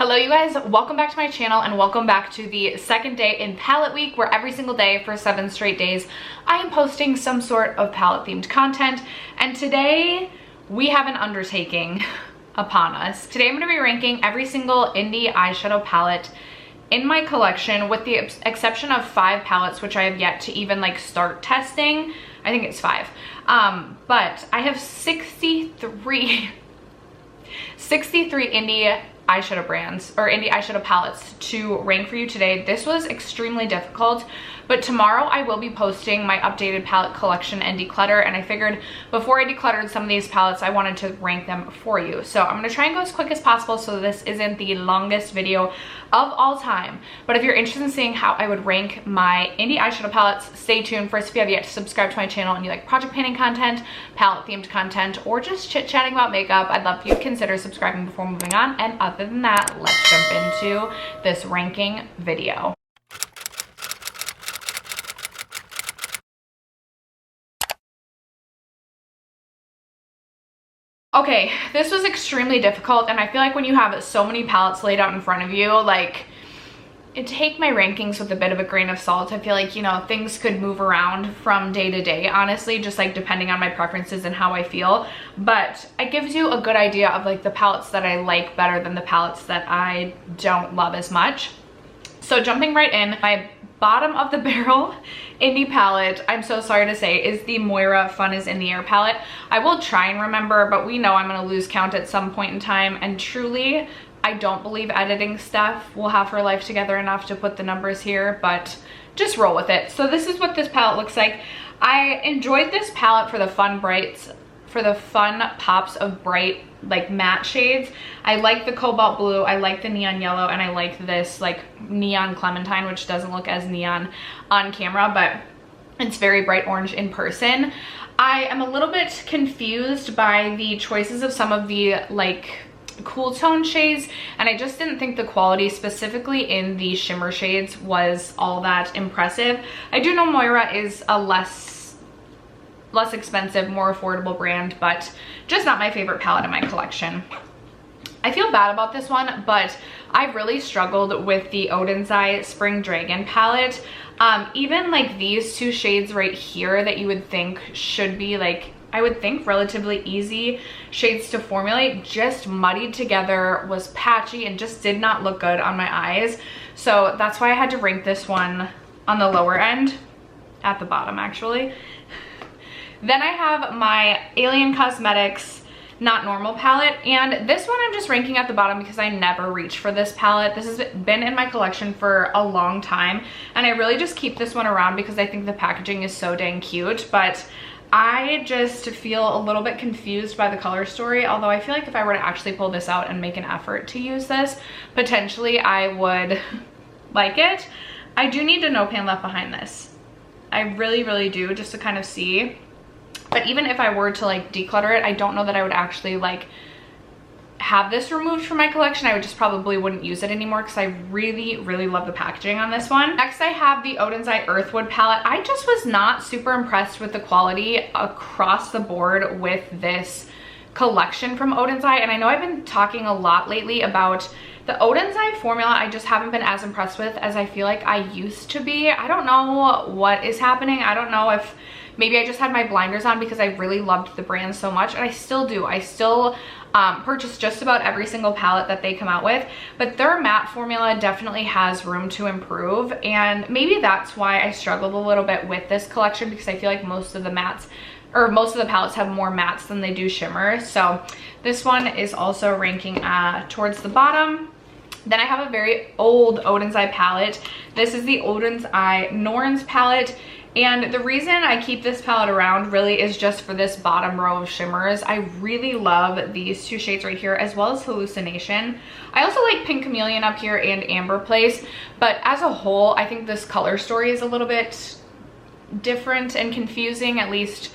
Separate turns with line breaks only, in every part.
Hello you guys, welcome back to my channel and welcome back to the second day in palette week, where every single day for 7 straight days I am posting some sort of palette themed content. And today we have an undertaking upon us. Today I'm going to be ranking every single indie eyeshadow palette in my collection, with the exception of 5 palettes which I have yet to even like start testing. I think it's 5, but I have 63 indie eyeshadow brands or indie eyeshadow palettes to rank for you today. This was extremely difficult, but tomorrow I will be posting my updated palette collection and declutter, and I figured before I decluttered some of these palettes I wanted to rank them for you. So I'm going to try and go as quick as possible so this isn't the longest video of all time. But if you're interested in seeing how I would rank my indie eyeshadow palettes, stay tuned. First, if you have yet to subscribe to my channel and you like project painting content, palette themed content, or just chit-chatting about makeup, I'd love for you to consider subscribing before moving on. And other than that, let's jump into this ranking video. Okay, this was extremely difficult, and I feel like when you have so many palettes laid out in front of you, like, take my rankings with a bit of a grain of salt. I feel like, you know, things could move around from day to day, honestly, just like depending on my preferences and how I feel. But it gives you a good idea of like the palettes that I like better than the palettes that I don't love as much. So jumping right in, my bottom of the barrel indie palette, I'm so sorry to say, is the Moira Fun is in the Air palette. I will try and remember, but we know I'm going to lose count at some point in time, and truly I don't believe editing stuff will have her life together enough to put the numbers here, but just roll with it. So this is what this palette looks like. I enjoyed this palette for the fun pops of bright like matte shades. I like the cobalt blue, I like the neon yellow, and I like this like neon clementine, which doesn't look as neon on camera, but it's very bright orange in person. I am a little bit confused by the choices of some of the like cool tone shades, and I just didn't think the quality specifically in the shimmer shades was all that impressive. I do know Moira is a less expensive, more affordable brand, but just not my favorite palette in my collection. I feel bad about this one, but I really struggled with the Odin's Eye Spring Dragon palette. Even like these 2 shades right here that you would think should be like, I would think relatively easy shades to formulate, just muddied together, was patchy, and just did not look good on my eyes. So that's why I had to rank this one on the lower end, at the bottom actually. Then I have my Alien Cosmetics Not Normal palette, and this one I'm just ranking at the bottom because I never reach for this palette. This has been in my collection for a long time, and I really just keep this one around because I think the packaging is so dang cute, but I just feel a little bit confused by the color story. Although I feel like if I were to actually pull this out and make an effort to use this, potentially I would like it. I do need a no pan left behind this. I really do, just to kind of see. But even if I were to like declutter it, I don't know that I would actually like have this removed from my collection. I would just probably wouldn't use it anymore because I really love the packaging on this one. Next I have the Odin's Eye Earthwood palette. I just was not super impressed with the quality across the board with this collection from Odin's Eye, and I know I've been talking a lot lately about the Odin's Eye formula. I just haven't been as impressed with as I feel like I used to be. I don't know what is happening. I don't know if maybe I just had my blinders on because I really loved the brand so much, and I still do. I still purchase just about every single palette that they come out with, but their matte formula definitely has room to improve, and maybe that's why I struggled a little bit with this collection, because I feel like most of the mattes, or most of the palettes, have more mattes than they do shimmers. So this one is also ranking towards the bottom. Then I have a very old Odin's Eye palette. This is the Odin's Eye Norns palette. And the reason I keep this palette around really is just for this bottom row of shimmers. I really love these 2 shades right here, as well as Hallucination. I also like Pink Chameleon up here and Amber Place, but as a whole, I think this color story is a little bit different and confusing, at least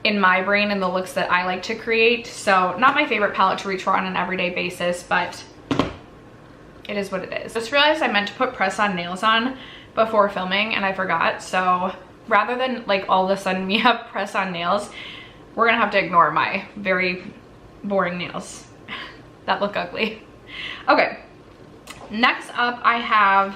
in my brain and the looks that I like to create. So not my favorite palette to reach for on an everyday basis, but it is what it is. Just realized I meant to put press-on nails on before filming and I forgot, so rather than like all of a sudden me have press-on nails, we're gonna have to ignore my very boring nails that look ugly. Okay, next up I have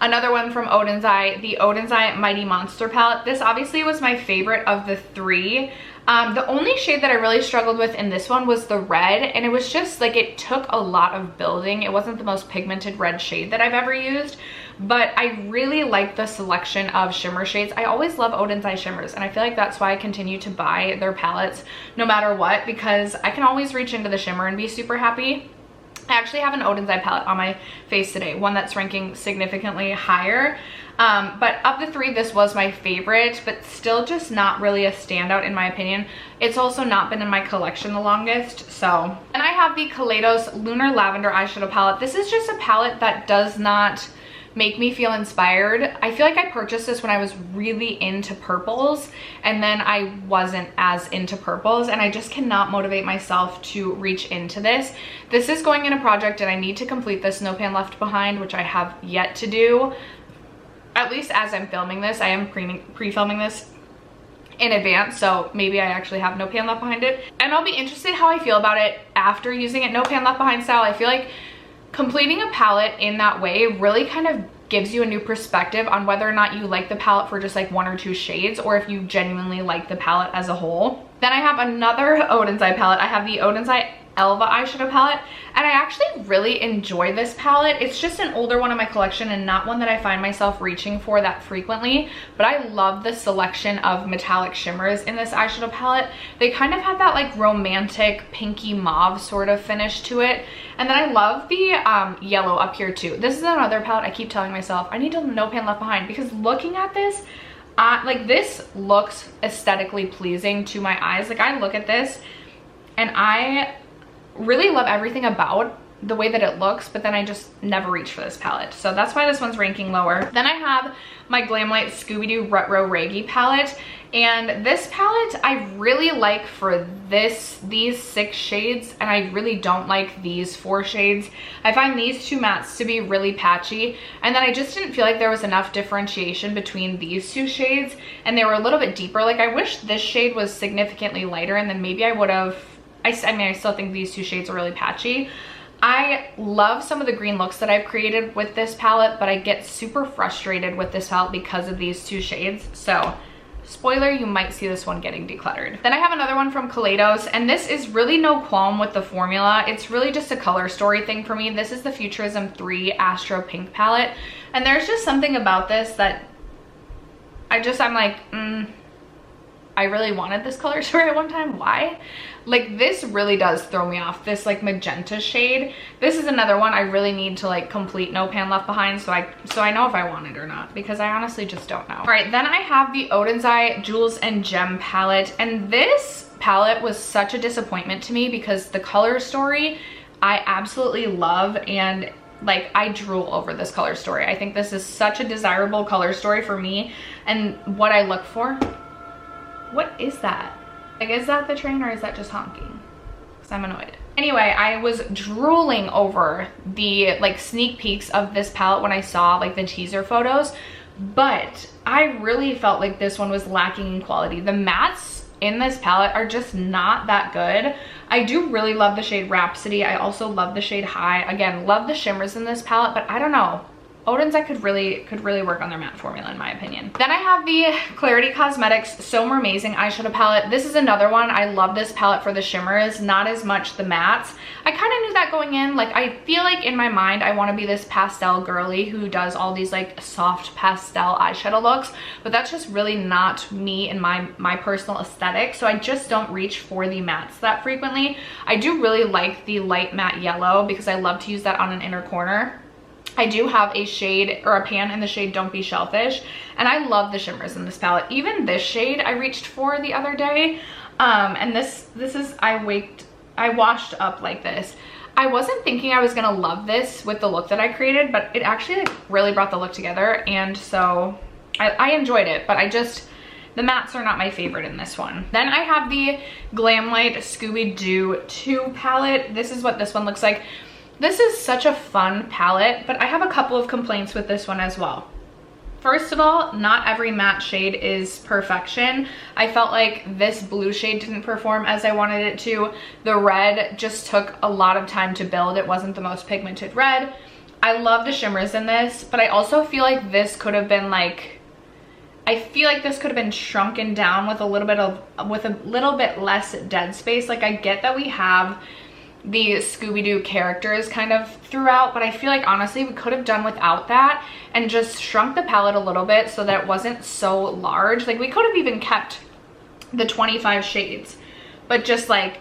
another one from Odin's Eye, the Odin's Eye Mighty Monster palette. This obviously was my favorite of the three. The only shade that I really struggled with in this one was the red, and it was just like, it took a lot of building. It wasn't the most pigmented red shade that I've ever used, but I really like the selection of shimmer shades. I always love Odin's Eye shimmers, and I feel like that's why I continue to buy their palettes no matter what, because I can always reach into the shimmer and be super happy. I actually have an Odin's Eye palette on my face today, one that's ranking significantly higher. But of the three, this was my favorite, but still just not really a standout in my opinion. It's also not been in my collection the longest, so. And I have the Kaleidos Lunar Lavender eyeshadow palette. This is just a palette that does not make me feel inspired. I feel like I purchased this when I was really into purples, and then I wasn't as into purples, and I just cannot motivate myself to reach into this. This is going in a project, and I need to complete this No Pan Left Behind, which I have yet to do. At least as I'm filming this, I am pre-filming this in advance, so maybe I actually have No Pan Left Behind it. And I'll be interested how I feel about it after using it No Pan Left Behind style. I feel like completing a palette in that way really kind of gives you a new perspective on whether or not you like the palette for just like one or two shades, or if you genuinely like the palette as a whole. Then I have another Odin's Eye palette. I have the Odin's Eye Elva eyeshadow palette, and I actually really enjoy this palette. It's just an older one in my collection and not one that I find myself reaching for that frequently, but I love the selection of metallic shimmers in this eyeshadow palette. They kind of have that like romantic pinky mauve sort of finish to it. And then I love the yellow up here too. This is another palette I keep telling myself I need to No Pan Left Behind, because looking at this, like this looks aesthetically pleasing to my eyes. Like I look at this and I really love everything about the way that it looks, but then I just never reach for this palette. So that's why this one's ranking lower. Then I have my Glamlight Scooby-Doo Retro Reggae palette, and this palette I really like for these 6 shades, and I really don't like these 4 shades. I find these 2 mattes to be really patchy, and then I just didn't feel like there was enough differentiation between these 2 shades, and they were a little bit deeper. Like I wish this shade was significantly lighter, and then maybe I would have, I mean, I still think these 2 shades are really patchy. I love some of the green looks that I've created with this palette, but I get super frustrated with this palette because of these 2 shades. So, spoiler, you might see this one getting decluttered. Then I have another one from Kaleidos, and this is really no qualm with the formula. It's really just a color story thing for me. This is the Futurism 3 Astro Pink palette, and there's just something about this that I'm like, I really wanted this color story at one time. Why? Like this really does throw me off, this like magenta shade. This is another one I really need to like complete No Pan Left Behind so I know if I want it or not, because I honestly just don't know. All right, then I have the Odin's Eye Jewels and Gem palette, and this palette was such a disappointment to me because the color story I absolutely love, and like I drool over this color story. I think this is such a desirable color story for me and what I look for. What is that? Like, is that the train or is that just honking? Because I'm annoyed. Anyway, I was drooling over the like sneak peeks of this palette when I saw like the teaser photos, but I really felt like this one was lacking in quality. The mattes in this palette are just not that good. I do really love the shade Rhapsody. I also love the shade High. Again, love the shimmers in this palette, but I don't know. Odin's Eye could really work on their matte formula in my opinion. Then I have the Clarity Cosmetics So More Amazing eyeshadow palette. This is another one. I love this palette for the shimmers, not as much the mattes. I kind of knew that going in. Like I feel like in my mind I want to be this pastel girly who does all these like soft pastel eyeshadow looks, but that's just really not me and my personal aesthetic. So I just don't reach for the mattes that frequently. I do really like the light matte yellow because I love to use that on an inner corner. I do have a shade or a pan in the shade Don't Be Shellfish, and I love the shimmers in this palette. Even this shade I reached for the other day, and this is, I washed up like this. I wasn't thinking I was gonna love this with the look that I created, but it actually like really brought the look together, and so I enjoyed it, but the mattes are not my favorite in this one. Then I have the Glamlight Scooby-Doo 2 palette. This is what this one looks like. This is such a fun palette, but I have a couple of complaints with this one as well. first of all, not every matte shade is perfection. I felt like this blue shade didn't perform as I wanted it to. The red just took a lot of time to build. It wasn't the most pigmented red. I love the shimmers in this, but I also feel like this could have been like, I feel like this could have been shrunken down with a little bit less dead space. Like, I get that we have the Scooby-Doo characters kind of throughout, but I feel like honestly we could have done without that and just shrunk the palette a little bit so that it wasn't so large. Like, we could have even kept the 25 shades, but just like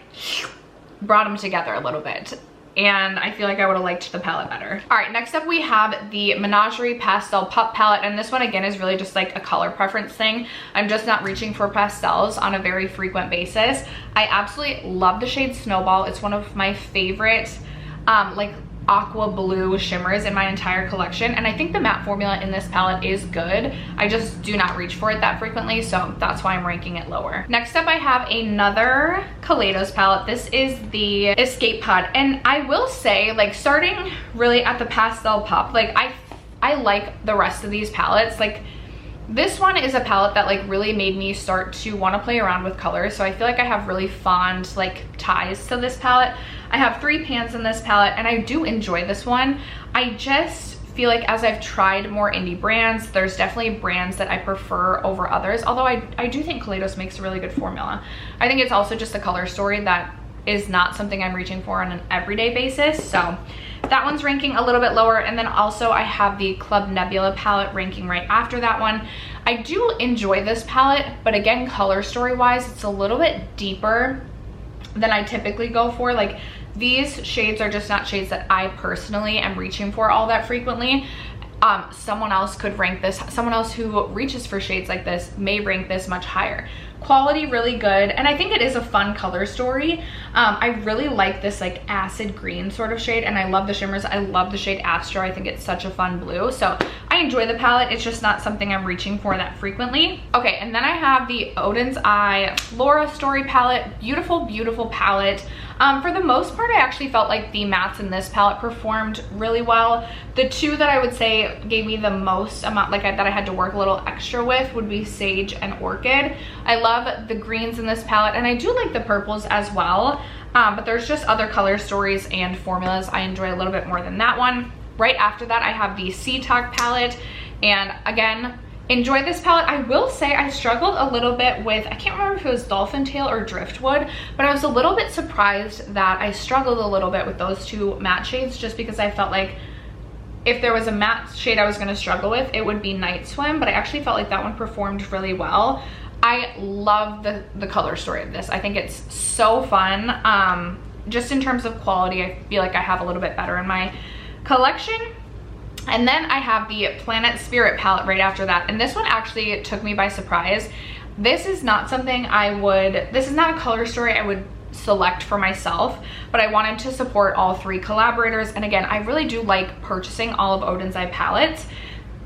brought them together a little bit. And I feel like I would have liked the palette better. All right, next up we have the Menagerie Pastel Pup palette, and this one again is really just like a color preference thing. I'm just not reaching for pastels on a very frequent basis. I absolutely love the shade Snowball. It's one of my favorite like aqua blue shimmers in my entire collection, and I think the matte formula in this palette is good. I just do not reach for it that frequently, so that's why I'm ranking it lower. Next up I have another Kaleidos palette. This is the Escape Pod, and I will say, like, starting really at the Pastel Pup, like I like the rest of these palettes. Like, this one is a palette that like really made me start to want to play around with colors, so I feel like I have really fond like ties to this palette. I have 3 pans in this palette and I do enjoy this one. I just feel like as I've tried more indie brands, there's definitely brands that I prefer over others, although I do think Kaleidos makes a really good formula. I think it's also just a color story that is not something I'm reaching for on an everyday basis, so that one's ranking a little bit lower. And then also I have the Club Nebula palette ranking right after that one. I do enjoy this palette, but again, color story wise, it's a little bit deeper than I typically go for. Like, these shades are just not shades that I personally am reaching for all that frequently. Someone else could rank this, someone else who reaches for shades like this may rank this much higher. Quality really good, and I think it is a fun color story. I really like this like acid green sort of shade, and I love the shimmers. I love the shade Astro. I think it's such a fun blue, so I enjoy the palette. It's just not something I'm reaching for that frequently. Okay, and then I have the Odin's Eye Flora Story palette. Beautiful, beautiful palette. For the most part, I actually felt like the mattes in this palette performed really well. The two that I would say gave me the most amount, like that I had to work a little extra with, would be Sage and Orchid. I love the greens in this palette, and I do like the purples as well, but there's just other color stories and formulas I enjoy a little bit more than that one. Right after that, I have the Sea Talk palette, and again, enjoy this palette. I will say I struggled a little bit with, I can't remember if it was Dolphin Tail or Driftwood, but I was a little bit surprised that I struggled a little bit with those two matte shades, just because I felt like if there was a matte shade I was going to struggle with, it would be Night Swim, but I actually felt like that one performed really well. I love the color story of this. I think it's so fun. Just in terms of quality, I feel like I have a little bit better in my collection. And then I have the Planet Spirit palette right after that, and this one actually took me by surprise. This is not something this is not a color story I would select for myself, but I wanted to support all 3 collaborators, and again, I really do like purchasing all of Odin's Eye palettes.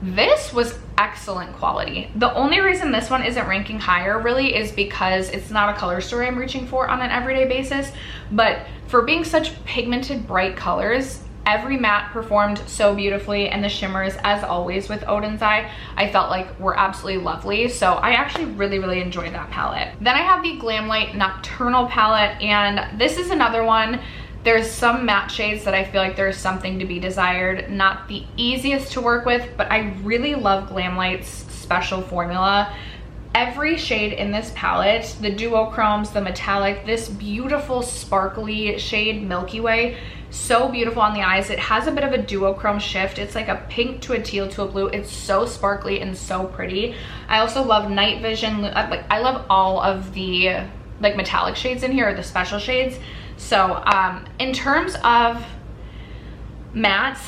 This was excellent quality. The only reason this one isn't ranking higher really is because it's not a color story I'm reaching for on an everyday basis, but for being such pigmented bright colors, every matte performed so beautifully, and the shimmers, as always with Odin's Eye, I felt like were absolutely lovely. So I actually really enjoyed that palette. Then I have the Glamlight Nocturnal palette, and this is another one. There's some matte shades that I feel like there's something to be desired. Not the easiest to work with, but I really love Glamlight's special formula. Every shade in this palette, the duochromes, the metallic, this beautiful sparkly shade Milky Way, so beautiful on the eyes. It has a bit of a duochrome shift. It's like a pink to a teal to a blue. It's so sparkly and so pretty. I also love Night Vision. Like, I love all of the like metallic shades in here, or the special shades. So in terms of mattes,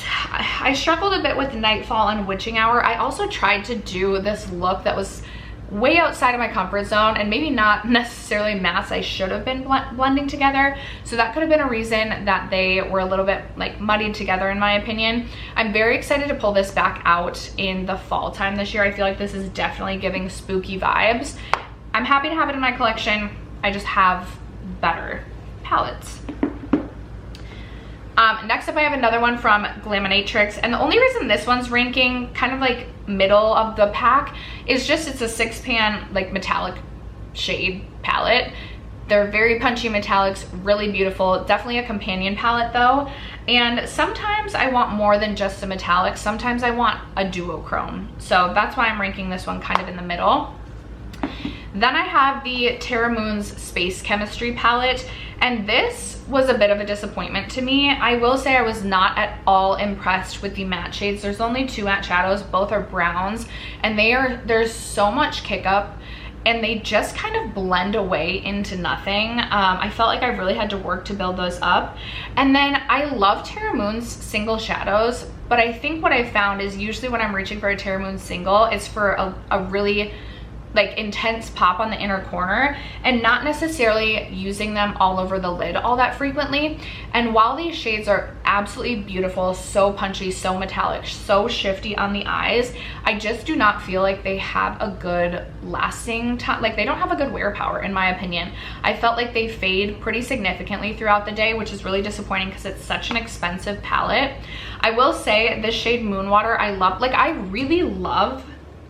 I struggled a bit with Nightfall and Witching Hour. I also tried to do this look that was way outside of my comfort zone, and maybe not necessarily mattes I should have been blending together, so that could have been a reason that they were a little bit like muddied together in my opinion. I'm very excited to pull this back out in the fall time this year. I feel like this is definitely giving spooky vibes. I'm happy to have it in my collection. I just have better palettes. Next up, I have another one from Glaminatrix, and the only reason this one's ranking kind of like middle of the pack is just it's a 6-pan like metallic shade palette. They're very punchy metallics, really beautiful. Definitely a companion palette though. And sometimes I want more than just a metallic. Sometimes I want a duochrome. So that's why I'm ranking this one kind of in the middle. Then I have the Terra Moon's Space Chemistry palette, and this was a bit of a disappointment to me. I will say I was not at all impressed with the matte shades. There's only 2 matte shadows, both are browns, and there's so much kick up, and they just kind of blend away into nothing. I felt like I really had to work to build those up. And then I love Terra Moon's single shadows, but I think what I found is usually when I'm reaching for a Terra Moon single, it's for a really like intense pop on the inner corner and not necessarily using them all over the lid all that frequently. And while these shades are absolutely beautiful, so punchy, so metallic, so shifty on the eyes, I just do not feel like they have a good lasting time. Like they don't have a good wear power in my opinion. I felt like they fade pretty significantly throughout the day, which is really disappointing because it's such an expensive palette. I will say this shade Moonwater, I love, like I really love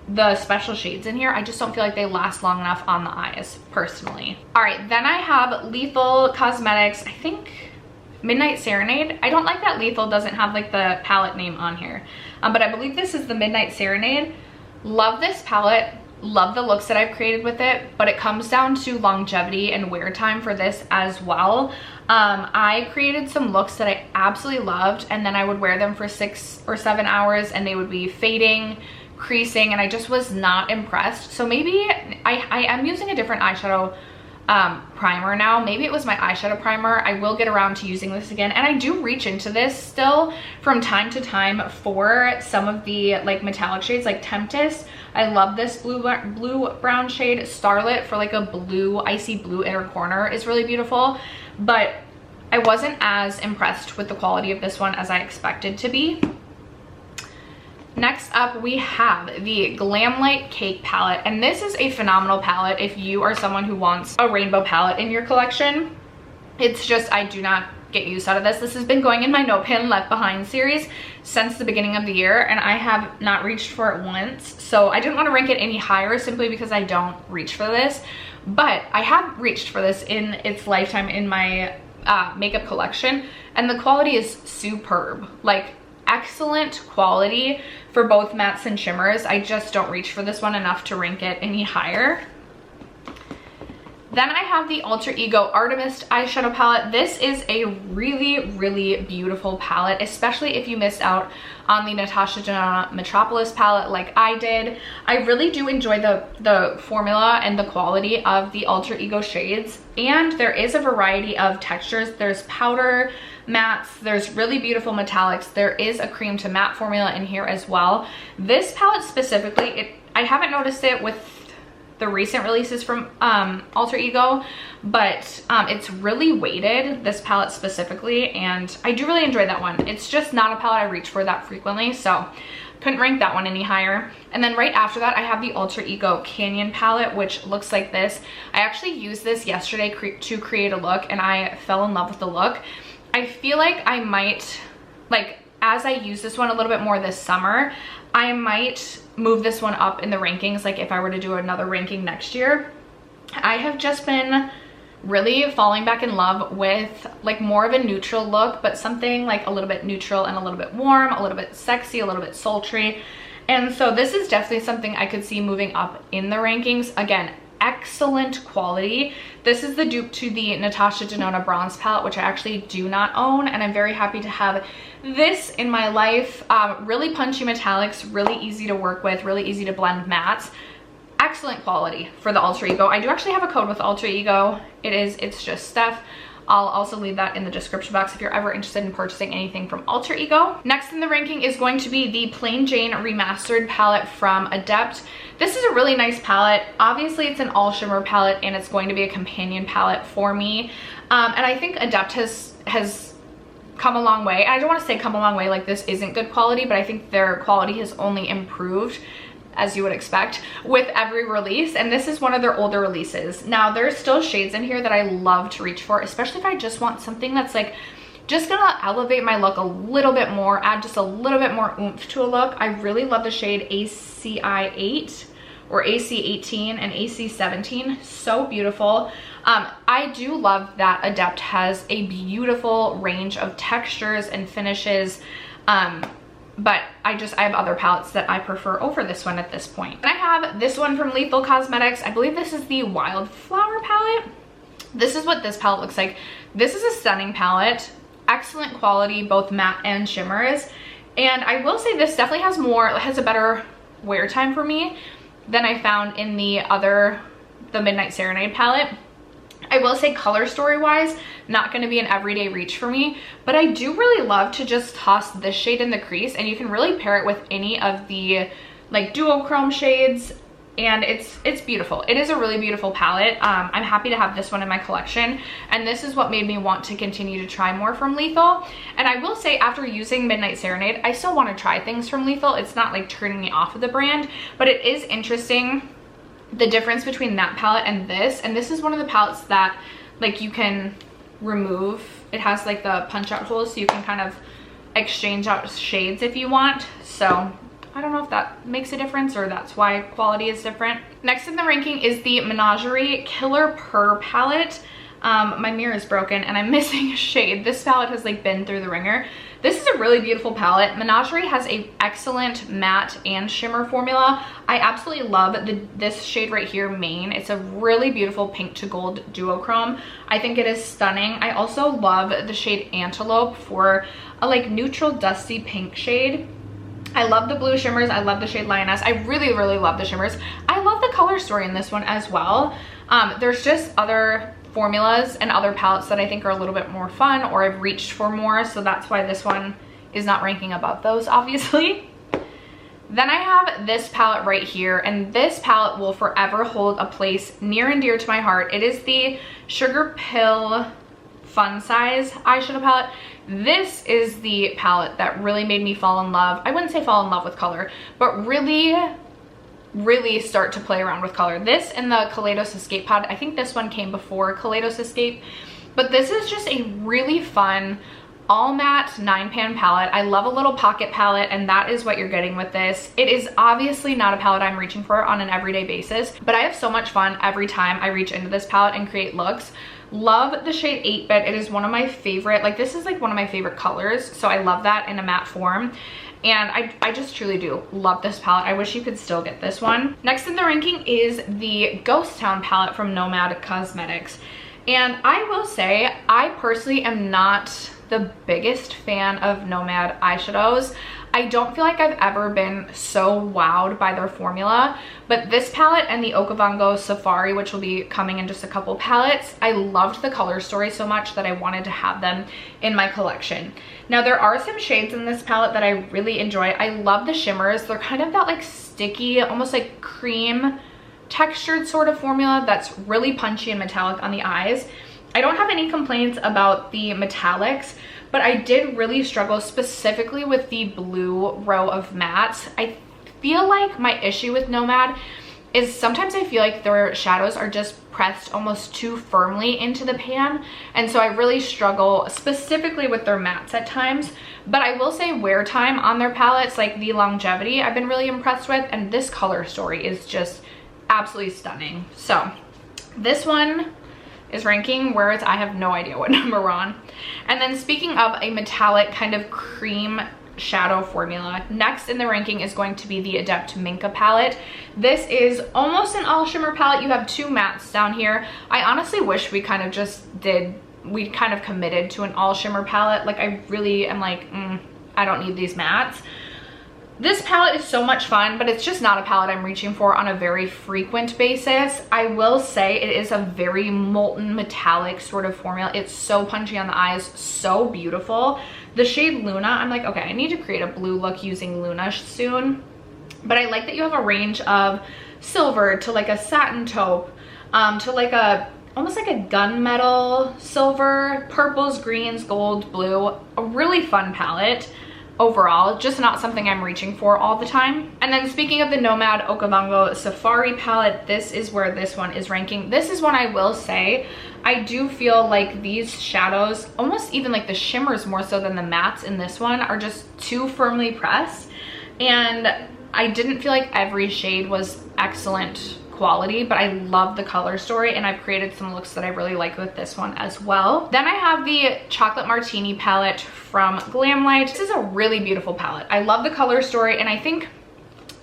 the special shades in here. I just don't feel like they last long enough on the eyes personally. All right, then I have Lethal Cosmetics, I think Midnight Serenade. I don't like that Lethal doesn't have like the palette name on here, but I believe this is the Midnight Serenade. Love this palette, love the looks that I've created with it, but it comes down to longevity and wear time for this as well. I created some looks that I absolutely loved, and then I would wear them for 6 or 7 hours and they would be fading, creasing, and I just was not impressed. So maybe I am using a different eyeshadow primer now. Maybe it was my eyeshadow primer. I will get around to using this again, and I do reach into this still from time to time for some of the like metallic shades like Tempest. I love this blue brown shade. Starlit for like a blue, icy blue inner corner is really beautiful, but I wasn't as impressed with the quality of this one as I expected to be. Next up, we have the Glamlight Cake palette, and this is a phenomenal palette if you are someone who wants a rainbow palette in your collection. It's just, I do not get use out of this. This has been going in my No Pin Left Behind series since the beginning of the year, and I have not reached for it once. So I didn't want to rank it any higher simply because I don't reach for this, but I have reached for this in its lifetime in my makeup collection, and the quality is superb. Like, excellent quality for both mattes and shimmers. I just don't reach for this one enough to rank it any higher. Then I have the Alter Ego Artemis eyeshadow palette. This is a really, really beautiful palette, especially if you missed out on the Natasha Denona Metropolis palette like I did. I really do enjoy the formula and the quality of the Alter Ego shades, and there is a variety of textures. There's powder mattes, there's really beautiful metallics, there is a cream to matte formula in here as well. This palette specifically, I haven't noticed it with the recent releases from Alter Ego, but it's really weighted, this palette specifically, and I do really enjoy that one. It's just not a palette I reach for that frequently, so couldn't rank that one any higher. And then right after that, I have the Alter Ego Canyon palette, which looks like this. I actually used this yesterday to create a look, and I fell in love with the look. I feel like I might, like, as I use this one a little bit more this summer, I might move this one up in the rankings, like if I were to do another ranking next year. I have just been really falling back in love with like more of a neutral look, but something like a little bit neutral and a little bit warm, a little bit sexy, a little bit sultry. And so this is definitely something I could see moving up in the rankings. Again, excellent quality. This is the dupe to the Natasha Denona bronze palette, which I actually do not own, and I'm very happy to have this in my life. Really punchy metallics, really easy to work with, really easy to blend mattes. Excellent quality for the Alter Ego. I do actually have a code with Alter Ego. It's just Steph. I'll also leave that in the description box if you're ever interested in purchasing anything from Alter Ego. Next in the ranking is going to be the Plain Jane Remastered palette from Adept. This is a really nice palette. Obviously, it's an all shimmer palette, and it's going to be a companion palette for me. And I think Adept has come a long way. I don't want to say come a long way like this isn't good quality, but I think their quality has only improved, as you would expect, with every release, and this is one of their older releases. Now, there's still shades in here that I love to reach for, especially if I just want something that's like Just gonna elevate my look a little bit more, add just a little bit more oomph to a look. I really love the shade ACI 8 or AC 18 and AC 17. So beautiful. I do love that Adept has a beautiful range of textures and finishes. But I have other palettes that I prefer over this one at this point. And I have this one from Lethal Cosmetics. I believe this is the Wildflower palette. This is what this palette looks like. This is a stunning palette, excellent quality, both matte and shimmers. And I will say this definitely has a better wear time for me than I found in the Midnight Serenade palette. I will say color story wise, not going to be an everyday reach for me, but I do really love to just toss this shade in the crease, and you can really pair it with any of the like duochrome shades, and it's beautiful. It is a really beautiful palette. I'm happy to have this one in my collection, and this is what made me want to continue to try more from Lethal. And I will say, after using Midnight Serenade, I still want to try things from Lethal. It's not like turning me off of the brand, but it is interesting the difference between that palette and this is one of the palettes that like you can remove. It has like the punch out holes, so you can kind of exchange out shades if you want. So I don't know if that makes a difference or that's why quality is different. Next in the ranking is the Menagerie Killer Purr palette. My mirror is broken and I'm missing a shade. This palette has like been through the ringer. This is a really beautiful palette. Menagerie has an excellent matte and shimmer formula. I absolutely love this shade right here, Main. It's a really beautiful pink to gold duochrome. I think it is stunning. I also love the shade Antelope for a like neutral dusty pink shade. I love the blue shimmers. I love the shade Lioness. I really, really love the shimmers. I love the color story in this one as well. There's just other formulas and other palettes that I think are a little bit more fun, or I've reached for more, so that's why this one is not ranking above those, obviously. Then I have this palette right here, and this palette will forever hold a place near and dear to my heart. It is the Sugar Pill Fun Size eyeshadow palette. This is the palette that really made me fall in love. I wouldn't say fall in love with color, but really start to play around with color. This and the Kaleidos Escape Pod. I think this one came before Kaleidos Escape, but this is just a really fun all matte 9-pan palette. I love a little pocket palette, and that is what you're getting with this. It is obviously not a palette I'm reaching for on an everyday basis, but I have so much fun every time I reach into this palette and create looks. Love the shade 8-bit. It is one of my favorite, like this is like one of my favorite colors, so I love that in a matte form. And I just truly do love this palette. I wish you could still get this one. Next in the ranking is the Ghost Town palette from Nomad Cosmetics. And I will say, I personally am not the biggest fan of Nomad eyeshadows. I don't feel like I've ever been so wowed by their formula, but this palette and the Okavango Safari, which will be coming in just a couple palettes, I loved the color story so much that I wanted to have them in my collection. Now there are some shades in this palette that I really enjoy. I love the shimmers. They're kind of that like sticky, almost like cream textured sort of formula that's really punchy and metallic on the eyes. I don't have any complaints about the metallics, but I did really struggle specifically with the blue row of mattes. I feel like my issue with Nomad is sometimes I feel like their shadows are just pressed almost too firmly into the pan, and so I really struggle specifically with their mattes at times. But I will say wear time on their palettes, like the longevity, I've been really impressed with, and this color story is just absolutely stunning. So this one is ranking, whereas I have no idea what number we're on. And then speaking of a metallic kind of cream shadow formula, next in the ranking is going to be the Adept Minka palette. This is almost an all shimmer palette. You have two mattes down here. I honestly wish we kind of committed to an all shimmer palette. Like I really am like, I don't need these mattes. This palette is so much fun, but it's just not a palette I'm reaching for on a very frequent basis. I will say it is a very molten metallic sort of formula. It's so punchy on the eyes, so beautiful. The shade Luna, I'm like, okay, I need to create a blue look using Luna soon. But I like that you have a range of silver to like a satin taupe, to like almost like a gunmetal silver, purples, greens, gold, blue. A really fun palette. overall, just not something I'm reaching for all the time. And then speaking of the Nomad Okavango Safari palette, this is where this one is ranking. This is one I will say, I do feel like these shadows, almost even like the shimmers more so than the mattes in this one, are just too firmly pressed. And I didn't feel like every shade was excellent quality, but I love the color story, and I've created some looks that I really like with this one as well. Then I have the Chocolate Martini palette from Glamlight. This is a really beautiful palette. I love the color story, and I think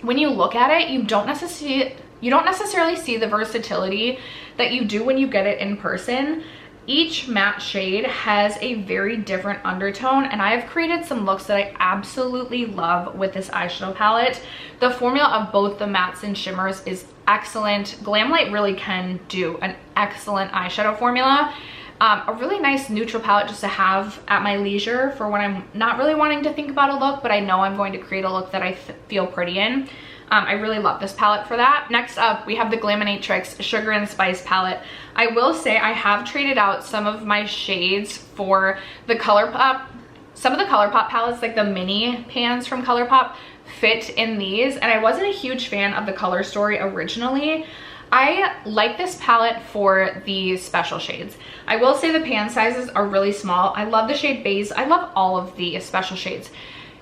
when you look at it, you don't necessarily see the versatility that you do when you get it in person. Each matte shade has a very different undertone, and I have created some looks that I absolutely love with this eyeshadow palette. The formula of both the mattes and shimmers is excellent. Glamlight really can do an excellent eyeshadow formula. A really nice neutral palette just to have at my leisure for when I'm not really wanting to think about a look, but I know I'm going to create a look that I feel pretty in. I really love this palette for that. Next up, we have the Glaminatrix Sugar and Spice palette. I will say I have traded out some of my shades for the ColourPop. Some of the ColourPop palettes, like the mini pans from ColourPop, fit in these, and I wasn't a huge fan of the color story originally. I like this palette for the special shades. I will say the pan sizes are really small. I love the shade Beige. I love all of the special shades.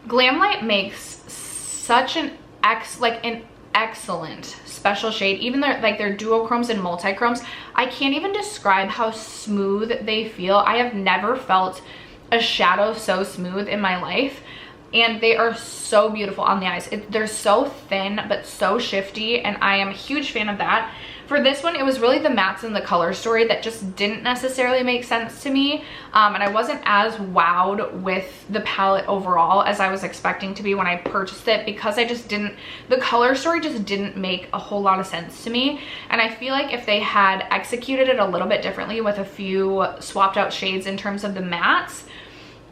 Glamlight makes such an excellent special shade. Even their duochromes and multichromes, I can't even describe how smooth they feel. I have never felt a shadow so smooth in my life, and they are so beautiful on the eyes. They're so thin but so shifty, and I am a huge fan of that. For this one, it was really the mattes and the color story that just didn't necessarily make sense to me, and I wasn't as wowed with the palette overall as I was expecting to be when I purchased it, because the color story just didn't make a whole lot of sense to me. And I feel like if they had executed it a little bit differently with a few swapped out shades in terms of the mattes,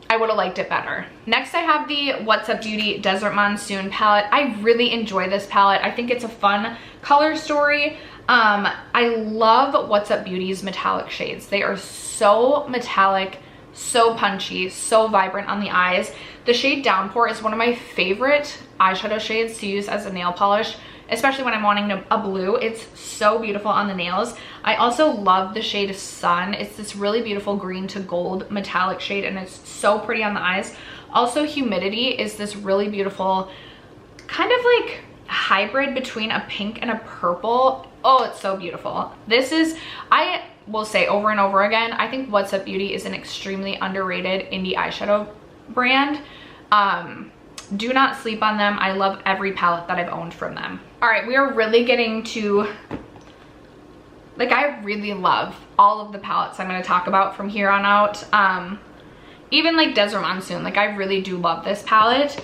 I would have liked it better. Next, I have the What's Up Beauty Desert Monsoon palette. I really enjoy this palette. I think it's a fun color story. I love What's Up Beauty's metallic shades. They are so metallic, so punchy, so vibrant on the eyes. The shade Downpour is one of my favorite eyeshadow shades to use as a nail polish, especially when I'm wanting a blue. It's so beautiful on the nails. I also love the shade Sun. It's this really beautiful green to gold metallic shade, and it's so pretty on the eyes. Also, Humidity is this really beautiful kind of like hybrid between a pink and a purple. Oh, it's so beautiful. This is, I will say over and over again, I think What's Up Beauty is an extremely underrated indie eyeshadow brand. Do not sleep on them. I love every palette that I've owned from them. All right, we are really getting to, like, I really love all of the palettes I'm going to talk about from here on out. Even like Desert Monsoon, like I really do love this palette.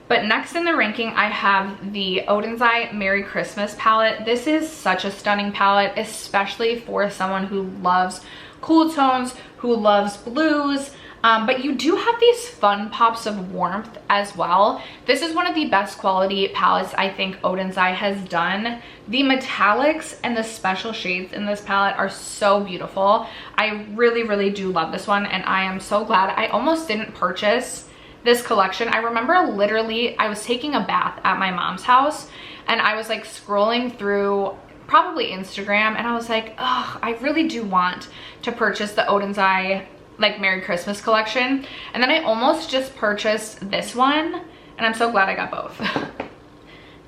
But next in the ranking, I have the Oden's Eye Merry Christmas palette. This is such a stunning palette, especially for someone who loves cool tones, who loves blues. But you do have these fun pops of warmth as well. This is one of the best quality palettes I think Oden's Eye has done. The metallics and the special shades in this palette are so beautiful. I really, really do love this one, and I am so glad I almost didn't purchase this collection. I remember literally I was taking a bath at my mom's house, and I was like scrolling through probably Instagram, and I was like, oh, I really do want to purchase the Oden's Eye like Merry Christmas collection. And then I almost just purchased this one, and I'm so glad I got both.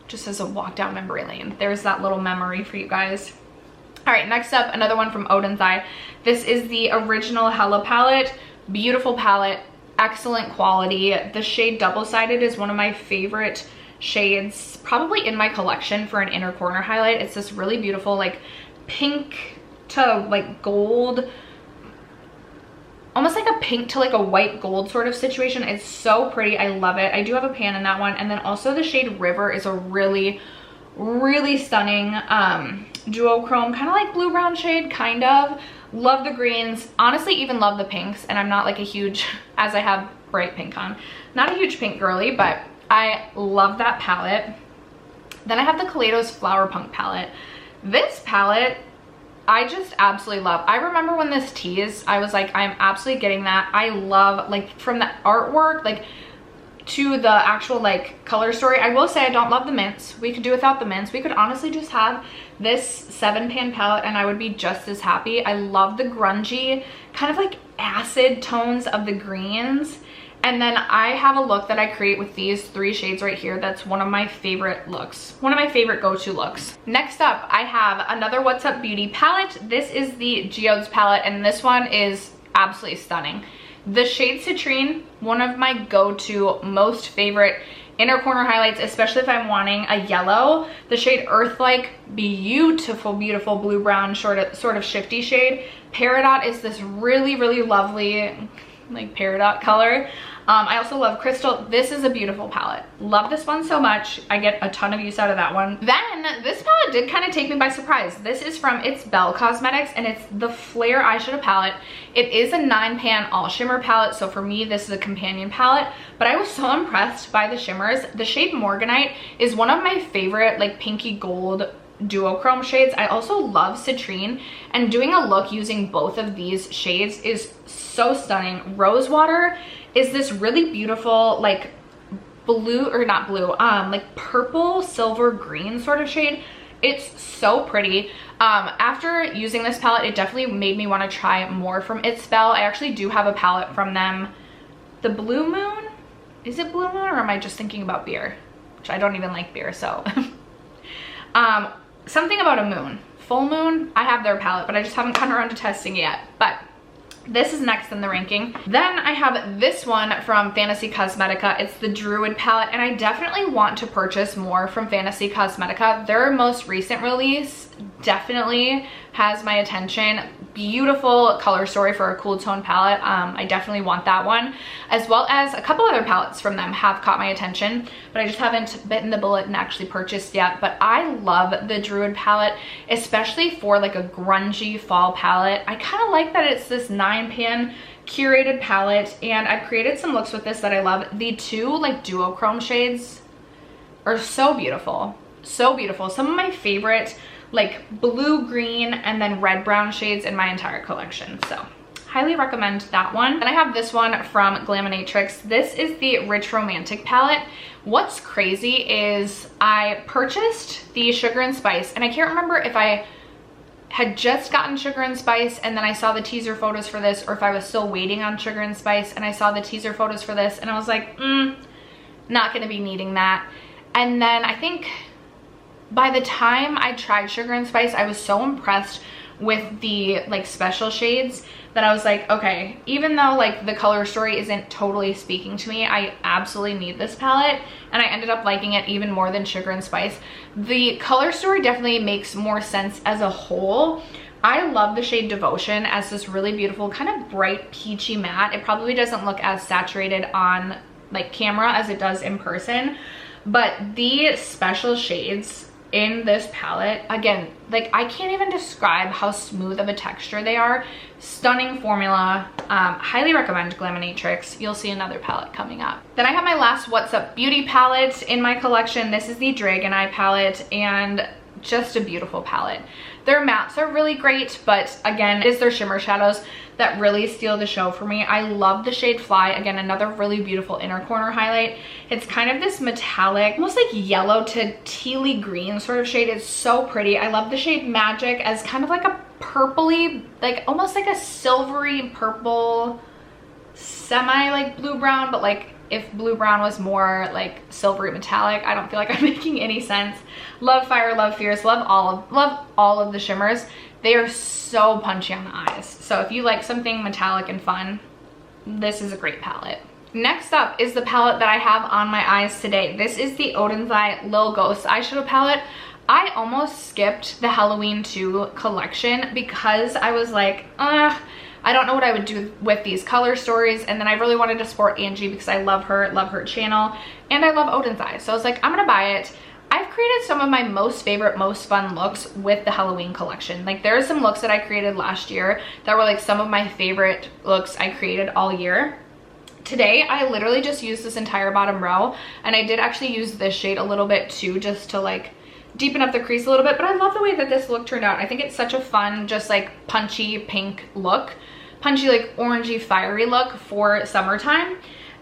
Just as a walk down memory lane. There's that little memory for you guys. All right, next up, another one from Oden's Eye. This is the original Hella palette. Beautiful palette, excellent quality. The shade Double Sided is one of my favorite shades probably in my collection for an inner corner highlight. It's this really beautiful like pink to like gold, almost like a pink to like a white gold sort of situation. It's so pretty. I love it. I do have a pan in that one. And then also the shade River is a really, really stunning duochrome, kind of like blue brown shade, kind of. Love the greens. Honestly, even love the pinks. And I'm not like a huge, as I have bright pink on, not a huge pink girly, but I love that palette. Then I have the Kaleidos Flower Punk palette. This palette, I just absolutely love. I remember when this teased, I was like, I'm absolutely getting that. I love, like, from the artwork, like, to the actual like color story, I will say I don't love the mints. We could do without the mints. We could honestly just have this 7-pan palette and I would be just as happy. I love the grungy kind of like acid tones of the greens. And then I have a look that I create with these 3 shades right here. That's one of my favorite looks, one of my favorite go-to looks. Next up, I have another What's Up Beauty palette. This is the Geodes palette, and this one is absolutely stunning. The shade Citrine, one of my go-to most favorite inner corner highlights, especially if I'm wanting a yellow. The shade Earth-like, beautiful, beautiful blue-brown sort of shifty shade. Peridot is this really, really lovely like peridot color. I also love Crystal. This is a beautiful palette. Love this one so much. I get a ton of use out of that one. Then this palette did kind of take me by surprise. This is from It's Belle Cosmetics and it's the Flare eyeshadow palette. It is a 9-pan all shimmer palette, so for me this is a companion palette, but I was so impressed by the shimmers. The shade Morganite is one of my favorite like pinky gold duochrome shades. I also love Citrine, and doing a look using both of these shades is so stunning. Rosewater is this really beautiful like blue, or not blue, like purple silver green sort of shade. It's so pretty. After using this palette, it definitely made me want to try more from It's Belle. I actually do have a palette from them. The Blue Moon? Is it Blue Moon, or am I just thinking about beer? Which I don't even like beer, so. Something about a moon. Full Moon, I have their palette, but I just haven't gotten around to testing it yet. But this is next in the ranking. Then I have this one from Fantasy Cosmetica. It's the Druid palette, and I definitely want to purchase more from Fantasy Cosmetica. Their most recent release definitely has my attention. Beautiful color story for a cool tone palette. I definitely want that one, as well as a couple other palettes from them have caught my attention, but I just haven't bitten the bullet and actually purchased yet. But I love the Druid palette, especially for like a grungy fall palette. I kind of like that it's this 9-pan curated palette, and I've created some looks with this that I love. The 2 like duochrome shades are so beautiful, so beautiful. Some of my favorite like blue green and then red brown shades in my entire collection, so highly recommend that one. Then I have this one from Glaminatrix. This is the Rich Romantic palette. What's crazy is I purchased the Sugar and Spice, and I can't remember if I had just gotten Sugar and Spice and then I saw the teaser photos for this, or if I was still waiting on Sugar and Spice and I saw the teaser photos for this and I was like, not gonna be needing that. And then I think by the time I tried Sugar and Spice, I was so impressed with the like special shades that I was like, okay, even though like the color story isn't totally speaking to me, I absolutely need this palette, and I ended up liking it even more than Sugar and Spice. The color story definitely makes more sense as a whole. I love the shade Devotion as this really beautiful kind of bright peachy matte. It probably doesn't look as saturated on like camera as it does in person, but the special shades in this palette, again, like I can't even describe how smooth of a texture they are. Stunning formula. Highly recommend Glaminatrix. You'll see another palette coming up. Then I have my last What's Up Beauty palette in my collection. This is the Dragon Eye palette, and just a beautiful palette. Their mattes are really great, but again, it is their shimmer shadows that really steal the show for me. I love the shade Fly. Again, another really beautiful inner corner highlight. It's kind of this metallic, almost like yellow to tealy green sort of shade. It's so pretty. I love the shade Magic as kind of like a purpley, like almost like a silvery purple, semi like blue brown, but like if blue brown was more like silvery metallic. I don't feel like I'm making any sense. Love Fire, love Fierce, love all of the shimmers. They are so punchy on the eyes. So if you like something metallic and fun, this is a great palette. Next up is the palette that I have on my eyes today. This is the Odin's Eye Lil Ghost eyeshadow palette. I almost skipped the Halloween 2 collection because I was like, I don't know what I would do with these color stories, and then I really wanted to support Angie because I love her channel, and I love Odin's Eye. So I was like, I'm gonna buy it. I've created some of my most favorite, most fun looks with the Halloween collection. Like there are some looks that I created last year that were like some of my favorite looks I created all year. Today, I literally just used this entire bottom row, and I did actually use this shade a little bit too, just to like deepen up the crease a little bit, but I love the way that this look turned out. I think it's such a fun, just like punchy pink look, punchy like orangey fiery look for summertime.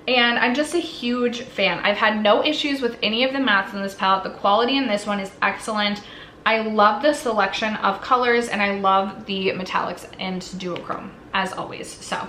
and I'm just a huge fan. I've had no issues with any of the mattes in this palette. The quality in this one is excellent. I love the selection of colors, and I love the metallics and duochrome as always. So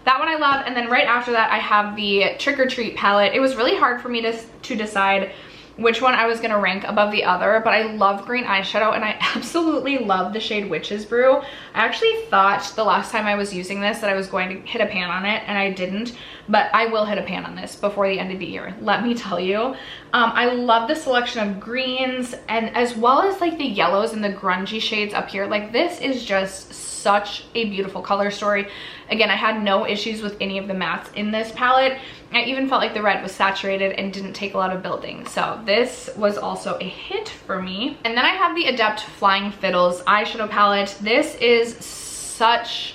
that one I love. And then right after that, I have the Trick or Treat palette. It was really hard for me to decide which one I was gonna rank above the other, but I love green eyeshadow, and I absolutely love the shade Witch's Brew. I actually thought the last time I was using this that I was going to hit a pan on it, and I didn't, but I will hit a pan on this before the end of the year, let me tell you. I love the selection of greens, and as well as like the yellows and the grungy shades up here. Like, this is just such a beautiful color story. Again, I had no issues with any of the mattes in this palette. I even felt like the red was saturated and didn't take a lot of building. So this was also a hit for me. And then I have the Adept Flying Fiddles eyeshadow palette. This is such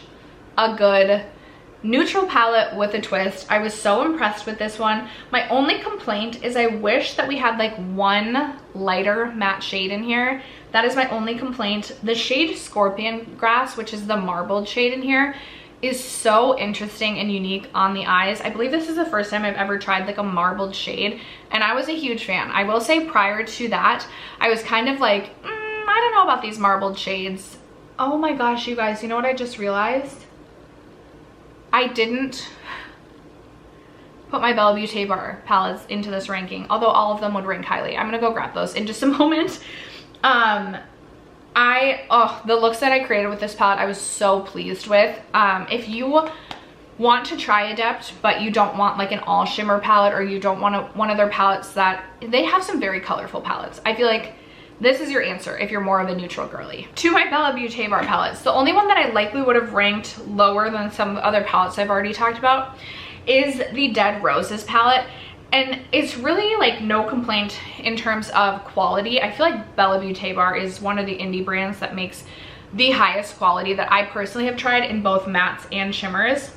a good neutral palette with a twist. I was so impressed with this one. My only complaint is I wish that we had like one lighter matte shade in here. That is my only complaint. The shade Scorpion Grass, which is the marbled shade in here, is so interesting and unique on the eyes. I believe this is the first time I've ever tried like a marbled shade, and I was a huge fan. I will say prior to that, I was kind of like, I don't know about these marbled shades. Oh my gosh, you guys, you know what I just realized? I didn't put my Bella Beauté bar palettes into this ranking, although all of them would rank highly. I'm gonna go grab those in just a moment. The looks that I created with this palette, I was so pleased with. If you want to try Adept, but you don't want like an all shimmer palette, or you don't want one of their palettes that, they have some very colorful palettes. I feel like this is your answer if you're more of a neutral girly. To my Bella Beauté bar palettes, the only one that I likely would have ranked lower than some of the other palettes I've already talked about is the Dead Roses palette. And it's really like no complaint in terms of quality. I feel like Bella Beauté Bar is one of the indie brands that makes the highest quality that I personally have tried in both mattes and shimmers,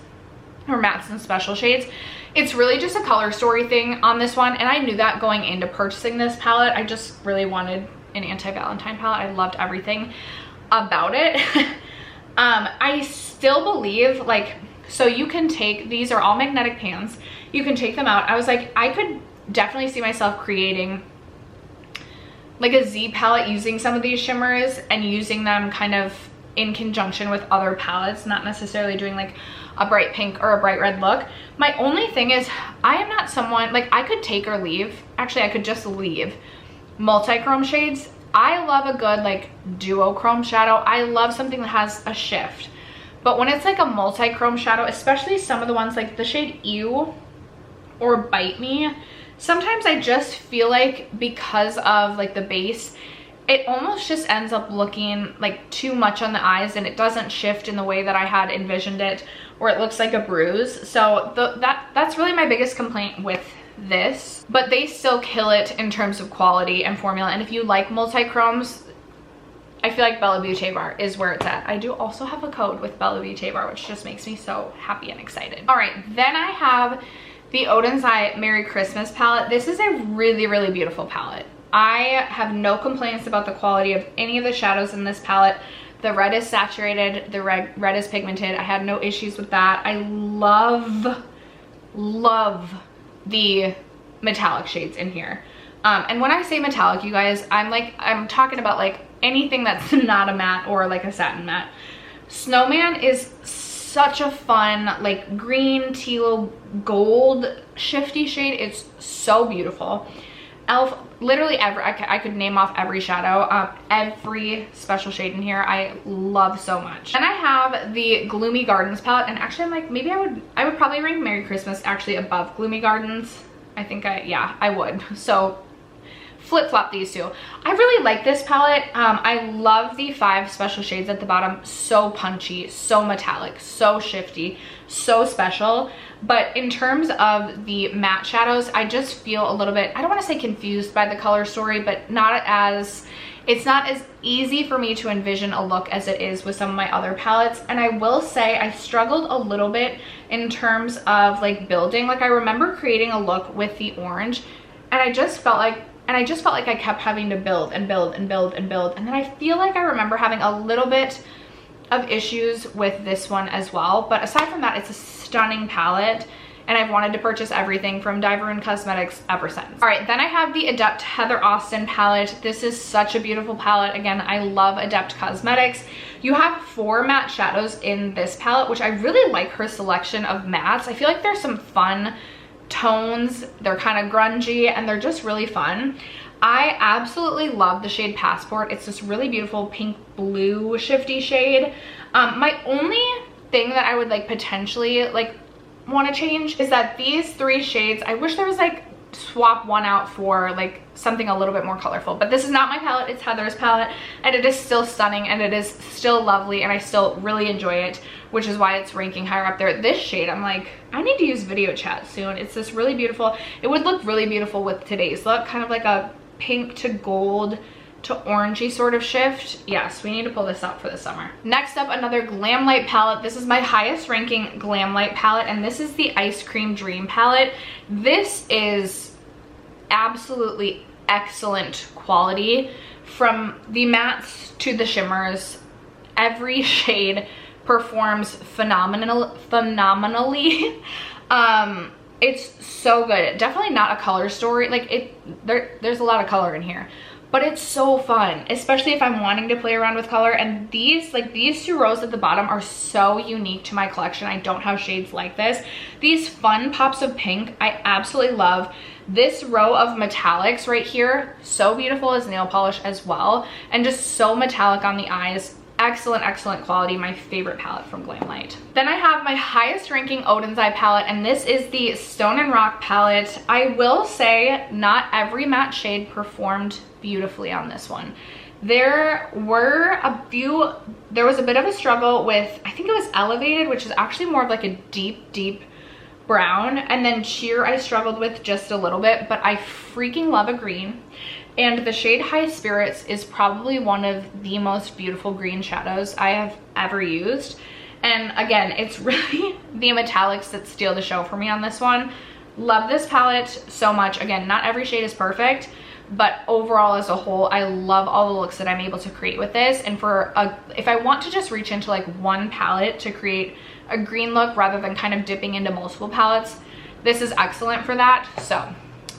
or mattes and special shades. It's really just a color story thing on this one, and I knew that going into purchasing this palette. I just really wanted an anti-Valentine palette. I loved everything about it. I still believe, like, so you can take, these are all magnetic pans, you can take them out. I was like, I could definitely see myself creating like a Z palette using some of these shimmers and using them kind of in conjunction with other palettes, not necessarily doing like a bright pink or a bright red look. My only thing is, I am not someone, like, I could take or leave, actually I could just leave multi-chrome shades. I love a good like duochrome shadow. I love something that has a shift. But when it's like a multi-chrome shadow, especially some of the ones like the shade Ew or Bite Me, sometimes I just feel like because of like the base, it almost just ends up looking like too much on the eyes, and it doesn't shift in the way that I had envisioned it, or it looks like a bruise. So that's really my biggest complaint with this, but they still kill it in terms of quality and formula. And if you like multi-chromes, I feel like Bella Beauté Bar is where it's at. I do also have a code with Bella Beauté Bar, which just makes me so happy and excited. All right, then I have the Odin's Eye Merry Christmas palette. This is a really, really beautiful palette. I have no complaints about the quality of any of the shadows in this palette. The red is saturated, the red is pigmented. I had no issues with that. I love the metallic shades in here. And when I say metallic, you guys, I'm talking about like anything that's not a matte or like a satin matte. Snowman is such a fun like green, teal, gold shifty shade. It's so beautiful. Elf, literally I could name off every shadow, every special shade in here I love so much. And I have the Gloomy Gardens palette, and actually I'm like, maybe I would probably rank Merry Christmas actually above Gloomy Gardens. I think yeah, I would. So flip-flop these two. I really like this palette. I love the 5 special shades at the bottom. So punchy, so metallic, so shifty, so special. But in terms of the matte shadows, I just feel a little bit, I don't want to say confused by the color story, but it's not as easy for me to envision a look as it is with some of my other palettes. And I will say I struggled a little bit in terms of like building. Like, I remember creating a look with the orange, and I just felt like I kept having to build and build and build and build. And then I feel like I remember having a little bit of issues with this one as well. But aside from that, it's a stunning palette. and I've wanted to purchase everything from Diver & Cosmetics ever since. All right, then I have the Adept Heather Austin palette. This is such a beautiful palette. Again, I love Adept Cosmetics. You have 4 matte shadows in this palette, which I really like her selection of mattes. I feel like there's some fun tones. They're kind of grungy and they're just really fun. I absolutely love the shade Passport. It's this really beautiful pink blue shifty shade. My only thing that I would like potentially like want to change is that these 3 shades, I wish there was like swap one out for like something a little bit more colorful, but this is not my palette, it's Heather's palette, and it is still stunning and it is still lovely and I still really enjoy it, which is why it's ranking higher up there. This shade, I'm like, I need to use video chat soon. It's this really beautiful, it would look really beautiful with today's look, kind of like a pink to gold to orangey sort of shift. Yes, we need to pull this out for the summer. Next up, another Glam Light palette. This is my highest ranking Glam Light palette, and this is the Ice Cream Dream palette. This is absolutely excellent quality. From the mattes to the shimmers, every shade performs phenomenally. It's so good. Definitely not a color story. Like there's a lot of color in here, but it's so fun, especially if I'm wanting to play around with color. And these 2 rows at the bottom are so unique to my collection. I don't have shades like this. These fun pops of pink, I absolutely love. This row of metallics right here, so beautiful as nail polish as well, and just so metallic on the eyes. Excellent, excellent quality. My favorite palette from Glam Light. Then I have my highest ranking Odin's Eye palette, and this is the Stone and Rock palette. I will say not every matte shade performed beautifully on this one. There was a bit of a struggle with, I think it was Elevated, which is actually more of like a deep brown, and then Cheer I struggled with just a little bit, but I freaking love a green. And the shade High Spirits is probably one of the most beautiful green shadows I have ever used. And again, it's really the metallics that steal the show for me on this one. Love this palette so much. Again, not every shade is perfect, but overall as a whole, I love all the looks that I'm able to create with this. And if I want to just reach into like one palette to create a green look rather than kind of dipping into multiple palettes, this is excellent for that. So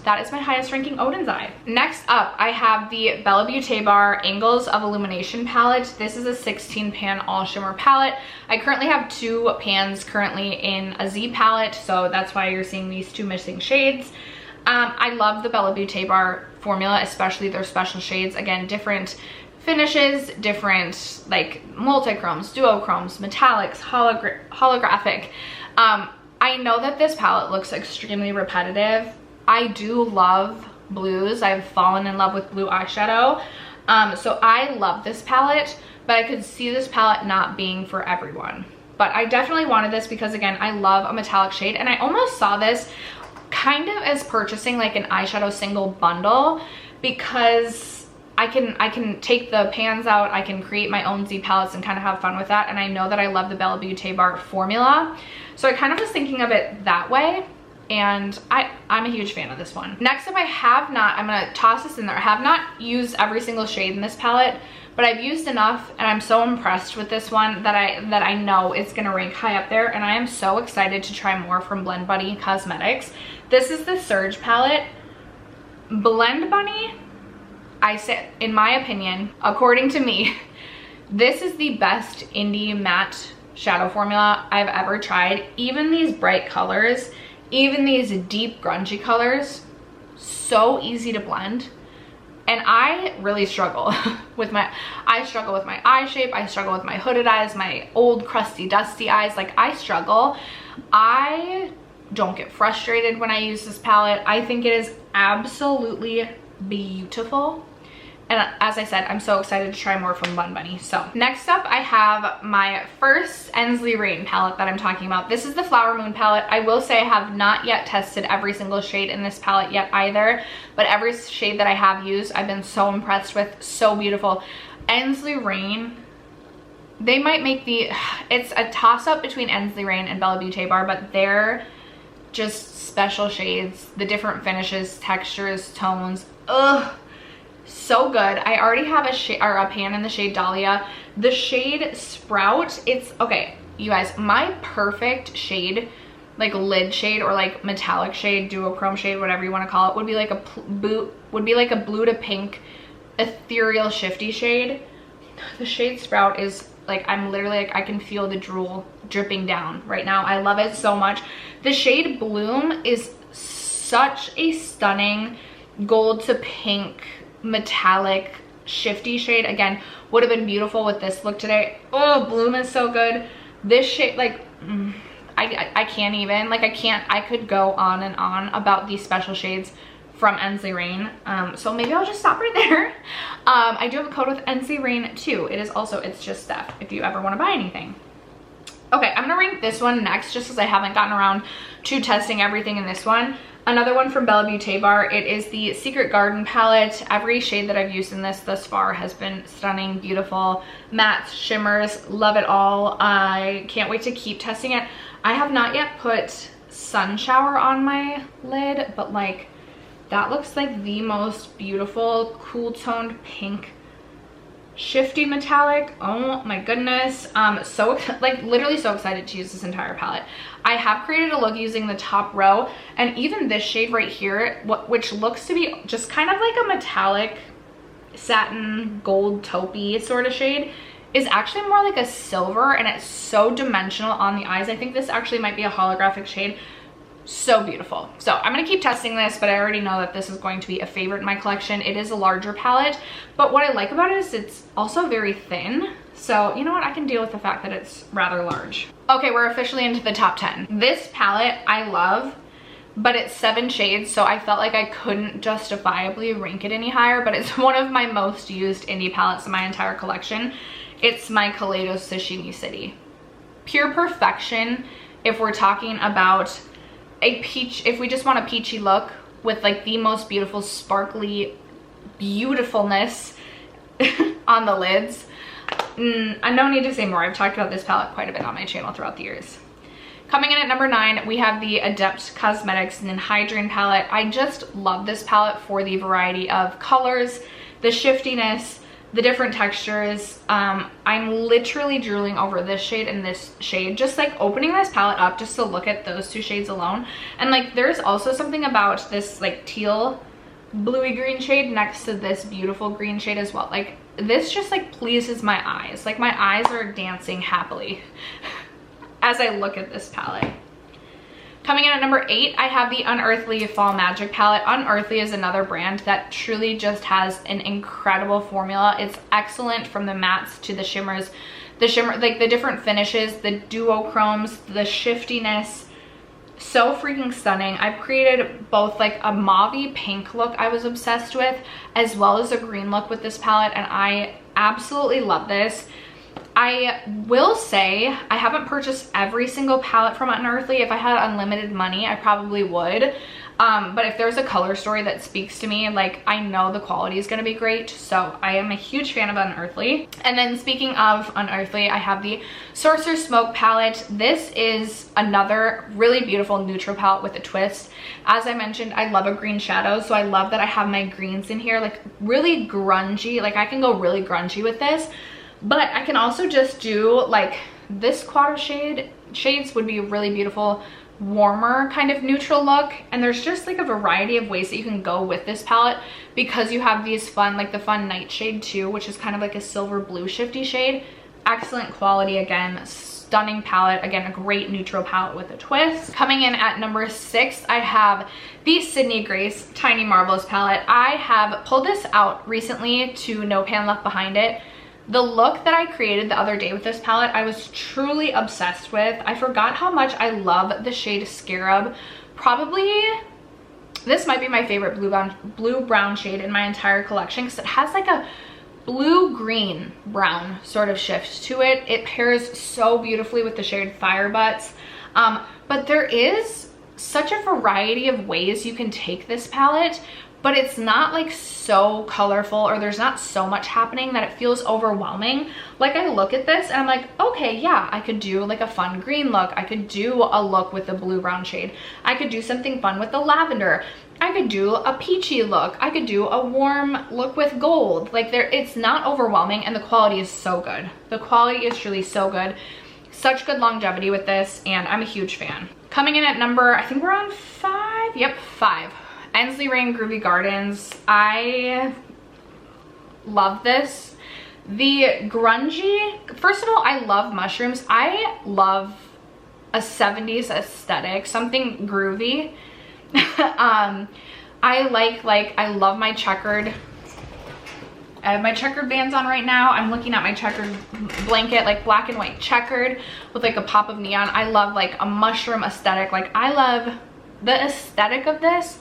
that is my highest ranking Odin's Eye. Next up, I have the Bella Beauté Bar Angles of Illumination palette. This is a 16 pan all shimmer palette. I currently have 2 pans currently in a Z palette, so that's why you're seeing these 2 missing shades. I love the Bella Beauté Bar formula, especially their special shades. Again, different finishes, different like multi-chromes, duochromes, metallics, holographic. I know that this palette looks extremely repetitive. I do love blues. I've fallen in love with blue eyeshadow. So I love this palette, but I could see this palette not being for everyone. But I definitely wanted this because, again, I love a metallic shade, and I almost saw this kind of as purchasing like an eyeshadow single bundle, because I can take the pans out, I can create my own Z palettes and kind of have fun with that. And I know that I love the Bella Beauté Bar formula, so I kind of was thinking of it that way. And I'm a huge fan of this one. Next up, I'm gonna toss this in there. I have not used every single shade in this palette, but I've used enough, and I'm so impressed with this one that I know it's gonna rank high up there, and I am so excited to try more from Blend Bunny Cosmetics. This is the Surge palette. Blend Bunny, I say, in my opinion, according to me, this is the best indie matte shadow formula I've ever tried. Even these bright colors, even these deep grungy colors, so easy to blend. And I really struggle with my eye shape, I struggle with my hooded eyes, my old crusty dusty eyes. Like, I struggle. I don't get frustrated when I use this palette. I think it is absolutely beautiful. And as I said, I'm so excited to try more from Blend Bunny. So next up, I have my first Ensley Rain palette that I'm talking about. This is the Flower Moon palette. I will say I have not yet tested every single shade in this palette yet either, but every shade that I have used, I've been so impressed with. So beautiful. Ensley Rain, they might make it's a toss-up between Ensley Rain and Bella Beauté Bar, but they're just special shades. The different finishes, textures, tones, ugh. So good. I already have a pan in the shade Dahlia. The shade Sprout, it's okay, you guys, my perfect shade, like lid shade or like metallic shade, duochrome shade, whatever you want to call it, would be like a blue to pink ethereal shifty shade. The shade Sprout is like, I'm literally like, I can feel the drool dripping down right now. I love it so much. The shade Bloom is such a stunning gold to pink metallic shifty shade. Again, would have been beautiful with this look today. Oh, Bloom is so good. This shade, like, I can't even, like, I could go on and on about these special shades from Ensley Rain. So maybe I'll just stop right there. I do have a code with Ensley Rain too. It is also, it's just Steph if you ever want to buy anything. Okay, I'm gonna rank this one next just because I haven't gotten around to testing everything in this one. Another one from Bella Beauté Bar. It is the Secret Garden palette. Every shade that I've used in this thus far has been stunning, beautiful. Mattes, shimmers, love it all. I can't wait to keep testing it. I have not yet put Sun Shower on my lid, but like, that looks like the most beautiful cool toned pink shifty metallic. Oh my goodness. So like literally so excited to use this entire palette. I have created a look using the top row, and even this shade right here, which looks to be just kind of like a metallic satin gold taupey sort of shade, is actually more like a silver, and it's so dimensional on the eyes. I think this actually might be a holographic shade. So beautiful. So I'm going to keep testing this, but I already know that this is going to be a favorite in my collection. It is a larger palette, but what I like about it is it's also very thin. So you know what, I can deal with the fact that it's rather large. Okay, we're officially into the top 10. This palette I love, but it's 7 shades, so I felt like I couldn't justifiably rank it any higher, but it's one of my most used indie palettes in my entire collection. It's my Kaleidos Sashimi City. Pure perfection if we're talking about a peach, if we just want a peachy look with like the most beautiful sparkly beautifulness on the lids. I don't need to say more. I've talked about this palette quite a bit on my channel throughout the years. Coming in at number 9, we have the Adept Cosmetics Ninhydrin palette. I just love this palette for the variety of colors, the shiftiness, the different textures. I'm literally drooling over this shade and this shade, just like opening this palette up just to look at those 2 shades alone. And like there's also something about this like teal bluey green shade next to this beautiful green shade as well. Like this just like pleases my eyes. Like my eyes are dancing happily as I look at this palette. Coming in at number 8, I have the Unearthly Fall Magic palette. Unearthly is another brand that truly just has an incredible formula. It's excellent from the mattes to the shimmers. The shimmer, like the different finishes, the duochromes, the shiftiness. So freaking stunning. I've created both like a mauvey pink look I was obsessed with, as well as a green look with this palette, and I absolutely love this. I will say I haven't purchased every single palette from Unearthly. If I had unlimited money, I probably would. But if there's a color story that speaks to me, like I know the quality is going to be great. So I am a huge fan of Unearthly. And then speaking of Unearthly, I have the Sorcerer's Smoke palette. This is another really beautiful neutral palette with a twist. As I mentioned, I love a green shadow. So I love that I have my greens in here, like really grungy. Like I can go really grungy with this. But I can also just do like this quad of shades would be a really beautiful, warmer kind of neutral look. And there's just like a variety of ways that you can go with this palette, because you have these fun, like the fun Nightshade too, which is kind of like a silver blue shifty shade. Excellent quality again, stunning palette. Again, a great neutral palette with a twist. Coming in at number 6, I have the Sydney Grace Tiny Marvels palette. I have pulled this out recently to No Pan Left Behind It. The look that I created the other day with this palette, I was truly obsessed with. I forgot how much I love the shade Scarab. Probably, this might be my favorite blue-brown shade in my entire collection, because it has like a blue-green brown sort of shift to it. It pairs so beautifully with the shade Fire Butts. But there is such a variety of ways you can take this palette, but it's not like so colorful, or there's not so much happening that it feels overwhelming. Like I look at this and I'm like, okay, yeah, I could do like a fun green look. I could do a look with the blue brown shade. I could do something fun with the lavender. I could do a peachy look. I could do a warm look with gold. Like it's not overwhelming, and the quality is so good. The quality is truly so good. Such good longevity with this, and I'm a huge fan. Coming in at number, I think we're on 5. Yep, 5. Ensley Rain Groovy Gardens. I love this. The grungy, first of all, I love mushrooms. I love a 70s aesthetic, something groovy. I love my checkered. I have my checkered bands on right now. I'm looking at my checkered blanket, like black and white checkered with like a pop of neon. I love like a mushroom aesthetic. Like I love the aesthetic of this.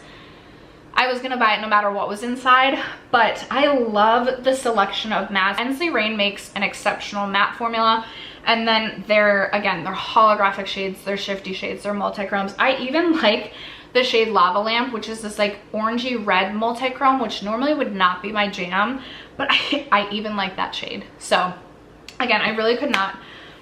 I was gonna buy it no matter what was inside, but I love the selection of mattes. Ensley Rain makes an exceptional matte formula, and then they're holographic shades, they're shifty shades, they're multi-chromes. I even like the shade Lava Lamp, which is this like orangey red multi-chrome, which normally would not be my jam, but I even like that shade. So again, I really could not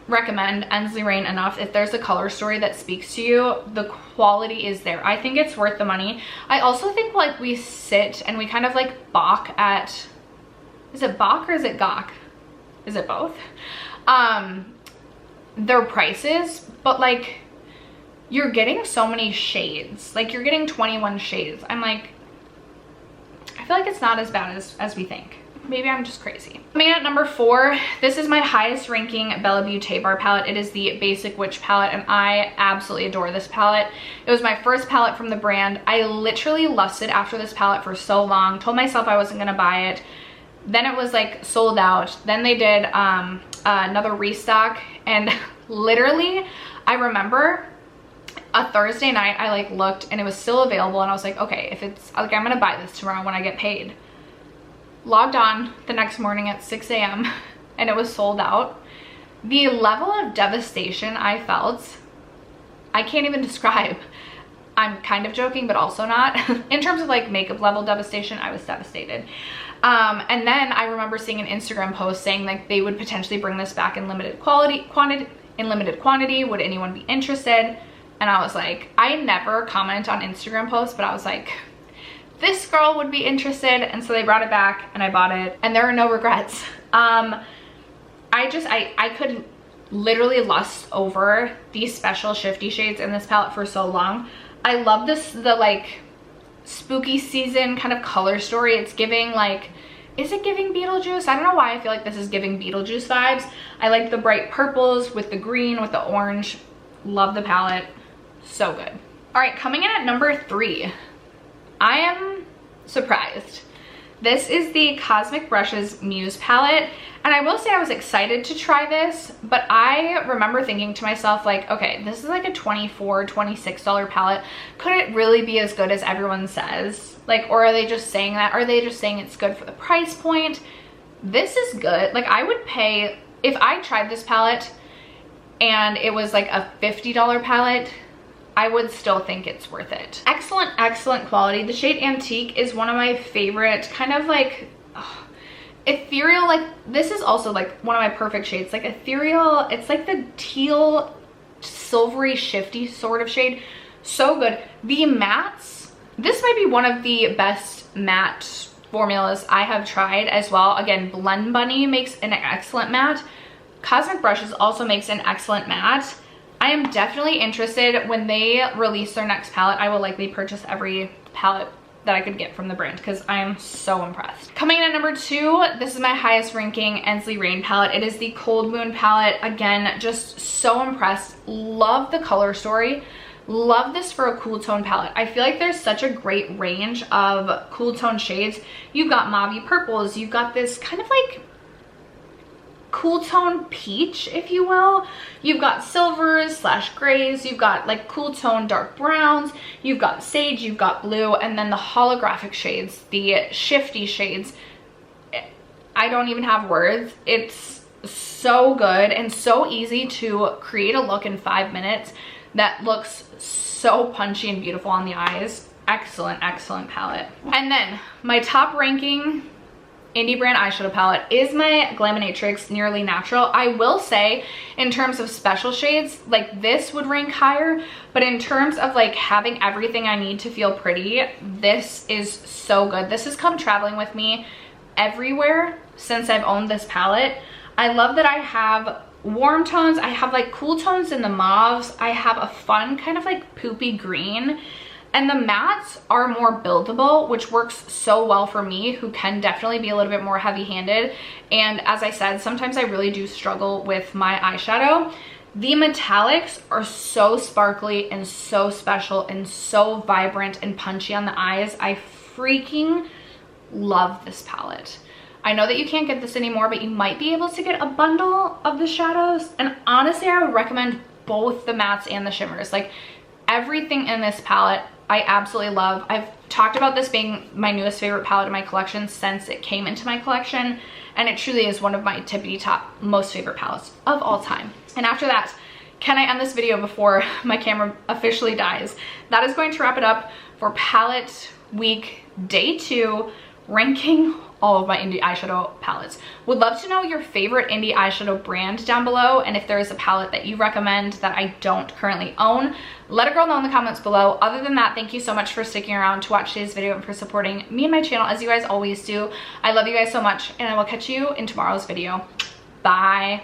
recommend Ensley Rain enough. If there's a color story that speaks to you, the quality is there. I think it's worth the money. I also think like we sit and we kind of like balk at, is it balk or is it gawk? Is it both? Their prices, but like you're getting so many shades. Like you're getting 21 shades. I'm like, I feel like it's not as bad as we think. Maybe I'm just crazy. Coming in at number 4, this is my highest ranking Bella Beauté bar palette. It is the Basic Witch palette, and I absolutely adore this palette. It was my first palette from the brand. I literally lusted after this palette for so long, told myself I wasn't gonna buy it. Then it was like sold out. Then they did another restock, and literally I remember a Thursday night I like looked and it was still available, and I was like, okay, if it's like, I'm gonna buy this tomorrow when I get paid. Logged on the next morning at 6 a.m. and it was sold out. The level of devastation I felt, I can't even describe. I'm kind of joking, but also not. In terms of like makeup level devastation, I was devastated. And then I remember seeing an Instagram post saying like they would potentially bring this back in limited quantity. Would anyone be interested? And I was like, I never comment on Instagram posts, but I was like, this girl would be interested. And so they brought it back and I bought it, and there are no regrets. I could literally lust over these special shifty shades in this palette for so long. I love this, the like spooky season kind of color story. It's giving like, is it giving Beetlejuice? I don't know why I feel like this is giving Beetlejuice vibes. I like the bright purples with the green, with the orange. Love the palette, so good. All right, coming in at number 3. I am surprised. This is the Cosmic Brushes Muse palette, and I will say I was excited to try this, but I remember thinking to myself like, okay, this is like a $24, $26 palette. Could it really be as good as everyone says? Like, or are they just saying that? Are they just saying it's good for the price point? This is good. Like I would pay, if I tried this palette and it was like a $50 palette, I would still think it's worth it. Excellent, excellent quality. The shade Antique is one of my favorite, kind of like ethereal, like this is also like one of my perfect shades, like ethereal. It's like the teal, silvery, shifty sort of shade. So good. The mattes, this might be one of the best matte formulas I have tried as well. Again, Blend Bunny makes an excellent matte. Cosmic Brushes also makes an excellent matte. I am definitely interested when they release their next palette. I will likely purchase every palette that I could get from the brand because I am so impressed. Coming in at number 2, this is my highest ranking Ensley Rain palette. It is the Cold Moon palette. Again, just so impressed. Love the color story. Love this for a cool tone palette. I feel like there's such a great range of cool tone shades. You've got mauvey purples. You've got this kind of like cool tone peach, if you will. You've got silvers / grays, you've got like cool tone dark browns, you've got sage, you've got blue, and then the holographic shades, the shifty shades. I don't even have words. It's so good and so easy to create a look in 5 minutes that looks so punchy and beautiful on the eyes. Excellent, excellent palette. And then my top ranking indie brand eyeshadow palette is my Glaminatrix Nearly Natural. I will say in terms of special shades, like this would rank higher, but in terms of like having everything I need to feel pretty, this is so good. This has come traveling with me everywhere since I've owned this palette. I love that I have warm tones. I have like cool tones in the mauves. I have a fun kind of like poopy green. And the mattes are more buildable, which works so well for me, who can definitely be a little bit more heavy-handed. And as I said, sometimes I really do struggle with my eyeshadow. The metallics are so sparkly and so special and so vibrant and punchy on the eyes. I freaking love this palette. I know that you can't get this anymore, but you might be able to get a bundle of the shadows. And honestly, I would recommend both the mattes and the shimmers. Like, everything in this palette I absolutely love. I've talked about this being my newest favorite palette in my collection since it came into my collection, and it truly is one of my tippity top most favorite palettes of all time. And after that, can I end this video before my camera officially dies? That is going to wrap it up for palette week day 2, ranking all of my indie eyeshadow palettes. Would love to know your favorite indie eyeshadow brand down below, and if there is a palette that you recommend that I don't currently own, let a girl know in the comments below. Other than that, thank you so much for sticking around to watch today's video and for supporting me and my channel as you guys always do. I love you guys so much, and I will catch you in tomorrow's video. Bye.